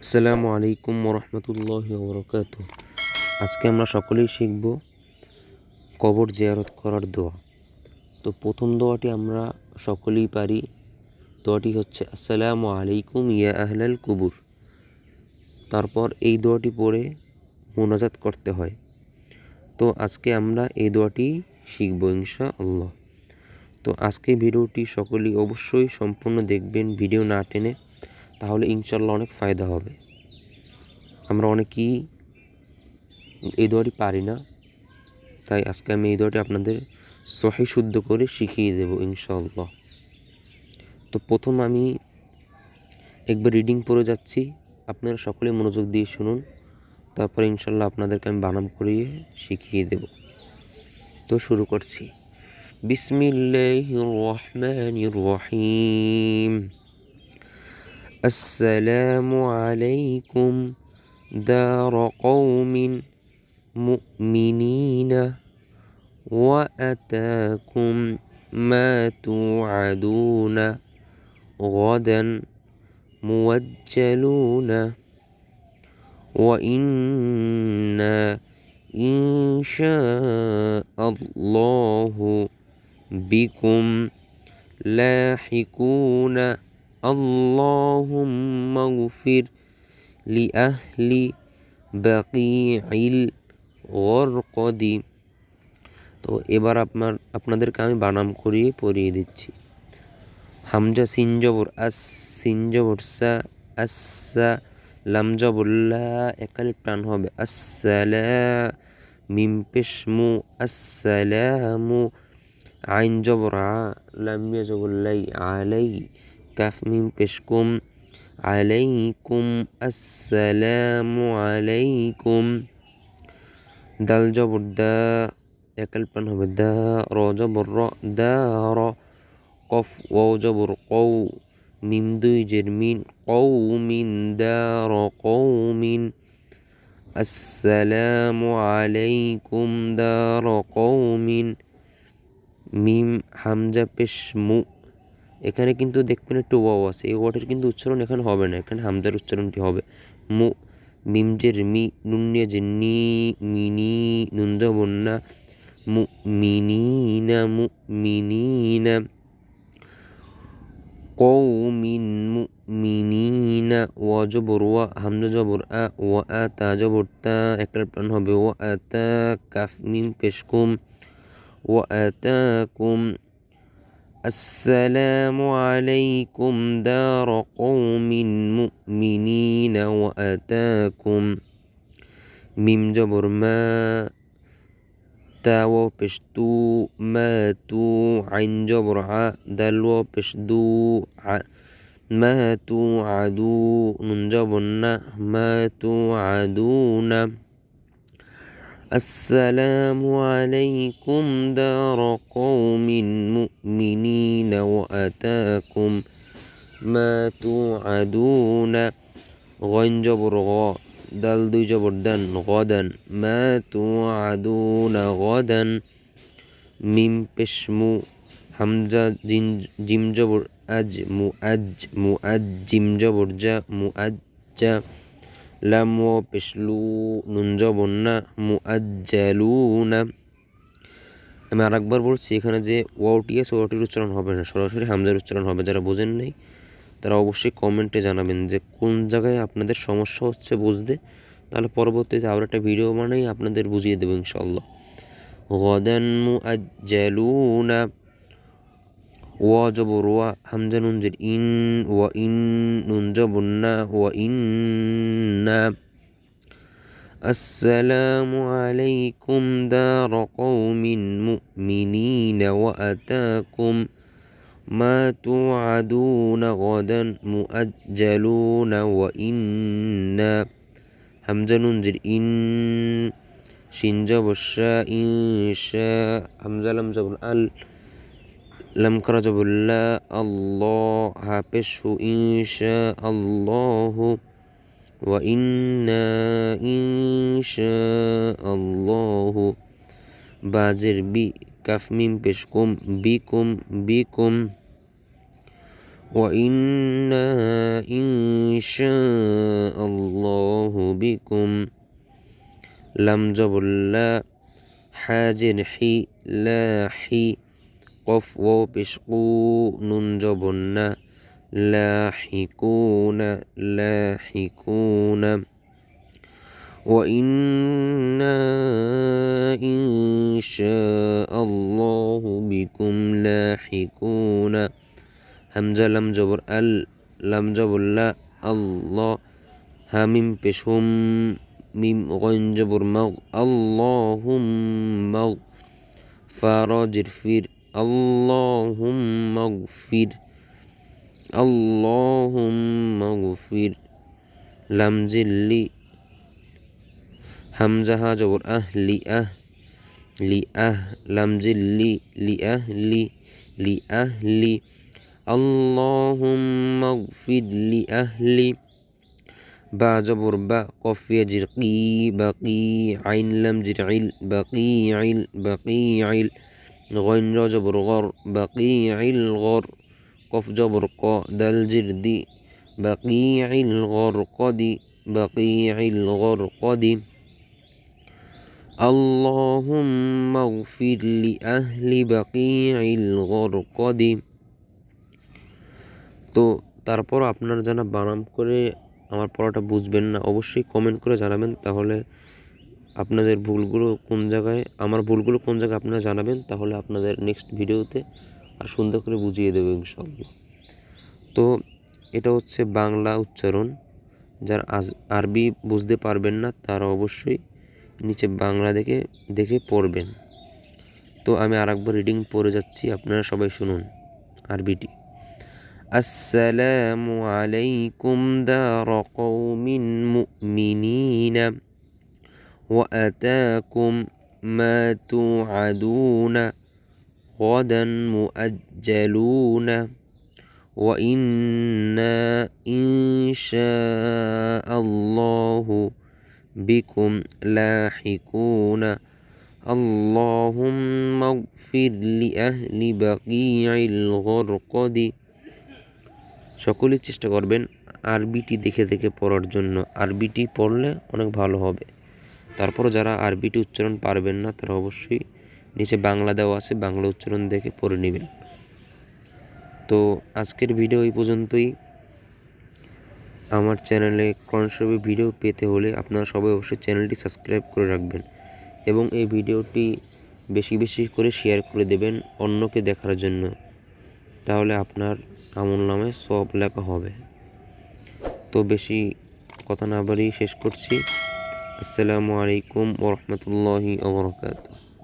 আসসালামু আলাইকুম ওরহমতুল্লাহি ওবরাকাতুহ। আজকে আমরা সকলেই শিখব কবর জিয়ারত করার দোয়া। তো প্রথম দোয়াটি আমরা সকলেই পারি। দোয়াটি হচ্ছে আসসালামু আলাইকুম ইয়া আহলাল কুবুর। তারপর এই দোয়াটি পড়ে মোনাজাত করতে হয়। তো আজকে আমরা এই দোয়াটি শিখব ইনশাআল্লাহ। তো আজকে ভিডিওটি সকলেই অবশ্যই সম্পূর্ণ দেখবেন, ভিডিও না টেনে, তাহলে ইনশাআল্লাহ অনেক ফায়দা হবে। আমরা অনেকেই এই দোয়াটি পারি না, তাই আজকে আমি এই দোয়াটি আপনাদের সহি শুদ্ধ করে শিখিয়ে দেব ইনশাআল্লাহ। তো প্রথম আমি একবার রিডিং পড়ে যাচ্ছি, আপনারা সকলে মনোযোগ দিয়ে শুনুন, তারপর ইনশাআল্লাহ আপনাদেরকে আমি বানান করিয়ে শিখিয়ে দেব। তো শুরু করছি। বিসমিল্লাহির রহমানির রহিম। আসসালামু আলাইকুম দার কওমিন মুমিনিনা وأتاكم ما توعدون غدا موجلون وإنا إن شاء الله بكم لاحقون اللهم اغفر لأهل بقيع الغرقد। তো এবার আপনাদেরকে আমি বানাম করিয়ে পড়িয়ে দিচ্ছি। হামজা সিন জবর আস, সিন জবর সা, আসসা, লাম জবর লা, একালিফ টান হবে আসসালা, মিম পেশ মু, আসসালামু, আইন জবর আ, লাম ইয়া জবর লাই, আলাই, কাফ মিম পেশ কুম, আলাইকুম, আসসালামু আলাইকুম, দাল জবর দা, একালিফ টান হবে দা, র জবর র, দা র, কফ ওয়াও জবর কৌ, মিম দুই জের মিন, কৌমিন, দার কৌমিন, আসসালামু আলাইকুম দার কৌমিন, মিম হামজা পেশ মু। এখানে কিন্তু দেখবেন একটু ওয়াও আছে, এই ওয়াটের কিন্তু উচ্চারণ এখানে হবে না, এখানে হামজার উচ্চারণটি হবে মু। মিম জের মি, নুন নিয়ে যে নি, মিনি, নুন জবর না, মু মিনিনা, মু মিনিনা, কৌমিন মুমিনিনা, ওয়া জবর ওয়া, হামজা জবর আ, ওয়া আতা জবর তা, একটা প্রাণ হবে ওয়া আতা, কাফ মিম পেশ কুম, ওয়া আতাকুম, আসসালামু আলাইকুম দার কৌমিন মুমিনিনা ওয়া আতাকুম, মিম জবর মা, তা ওয়াও পেশ তু, মা তু, আইন জবর আ, দাল ওয়াও পেশ দু, মা তু আদু, নুন জবর না, মা তু আদুনা, আসসালামু আলাইকুম দার কওমিন মুমিনিনা ওয়া আতাকুম মা তু আদুনা, গইন জবর গ, দাল দুই জবর দান, গদান, মা তু আদুনা গদান, মিম পেশ মু, হামজা জিম জবর আজ, মু আজ, মু আজ, জিম জবর জা, মু আজ্জা, লাম ওয়াও পেশ লু, নুন জবর না, মু আজ্জালুনা। আমি আরেকবার বলছি, এখানে যে ওয়াওটি আছে ওয়াওটির উচ্চারণ হবে না, সরাসরি হামজার উচ্চারণ হবে। যারা বোঝেন নাই তারা অবশ্যই কমেন্টে জানাবেন যে কোন জায়গায় আপনাদের সমস্যা হচ্ছে বুঝতে, তাহলে পরবর্তীতে আবার একটা ভিডিও বানাই আপনাদের বুঝিয়ে দেবো ইনশাআল্লাহ। গদান মুআজ্জালুনা, ওয়া জবর ওয়া, হামজা নুন জের ইন, ওয়া ইন, নুন জবর না, ওয়া ইন্না, আসসালামু আলাইকুম দার কওমিন মুমিনিনা ওয়া আতাকুম মা তুআদুনা গদান মুআজ্জালুনা ওয়া ইন্না, হামজা নুন জের ইন, শিন জবর শা, ইনশা, হামজা লাম জবর আল, লাম করা জবর লা, আল্লাহ, হা পেশ হু, ইনশা আল্লাহু, ওয়া ইন্না ইনশা আল্লাহু, বাজের বি, কাফ মিম পেশ কুম, বিকুম, বিকুম, ওয়া ইন্না ইনশা বিকুম লাম জবর লা হাজের হি লাহি কফ ওয়াও পেশ কু নুন জবর না লাহিকুনা লাহিকুনা وإنا إن شاء الله بكم لاحقون همزة لم جبر لم جبر لا الله هميم بشهم ميم غين جبر مغ اللهم فراجر فير اللهم اغفر اللهم اغفر لم جلي همزة ها جبر لأه لم جلي لأهلي اللهم اغفر لأهلي با جبر با قف يجر قي بقي عين لم جر عل بقي عل غين جبر غر بقيع الغر قف جبر قا دل جردي بقيع الغرقد بقيع الغرقد اللهم اغفر لأهل بقيع الغرقد তো তারপর আপনারা যারা বানাম করে আমার পড়াটা বুঝবেন না অবশ্যই কমেন্ট করে জানাবেন, তাহলে আপনাদের ভুলগুলো কোন জায়গায় আমার ভুলগুলো কোন জায়গায় আপনারা জানাবেন, তাহলে আপনাদের নেক্সট ভিডিওতে আর সুন্দর করে বুঝিয়ে দেবো ইনশাআল্লাহ। তো এটা হচ্ছে বাংলা উচ্চারণ, যারা আরবি বুঝতে পারবেন না তারা অবশ্যই নিচে বাংলা দেখে পড়বেন। তো আমি আরেকবার রিডিং পড়ে যাচ্ছি, আপনারা সবাই শুনুন আরবিটি। আসসালামু আলাইকুম দার কওমিন মুমিনিনা ওয়া আতাকুম মা তুআদুনা গাদান মুআজ্জালুনা وإنا إن شاء الله بكم لاحقون اللهم اغفر لأهل بقيع الغرقد। সকলেই চেষ্টা করবেন আরবিটি দেখে পড়ার জন্য, আরবিটি পড়লে অনেক ভালো হবে। তারপর যারা আরবিটি উচ্চারণ পারবেন না তারা অবশ্যই নিচে বাংলা দেওয়া আছে, বাংলা উচ্চারণ দেখে পড়ে নেবেন। তো আজকের ভিডিও এই পর্যন্তই। আমার চ্যানেলে কোরআন শরীফের ভিডিও পেতে হলে আপনারা সবাই অবশ্যই চ্যানেলটি সাবস্ক্রাইব করে রাখবেন এবং এই ভিডিওটি বেশি করে শেয়ার করে দেবেন অন্যকে দেখার জন্য, তাহলে আপনার আমলনামায় সওয়াব লেখা হবে। তো বেশি কথা না বাড়িয়ে শেষ করছি। আসসালামু আলাইকুম ওয়া রাহমাতুল্লাহি ওয়া বারাকাতুহু।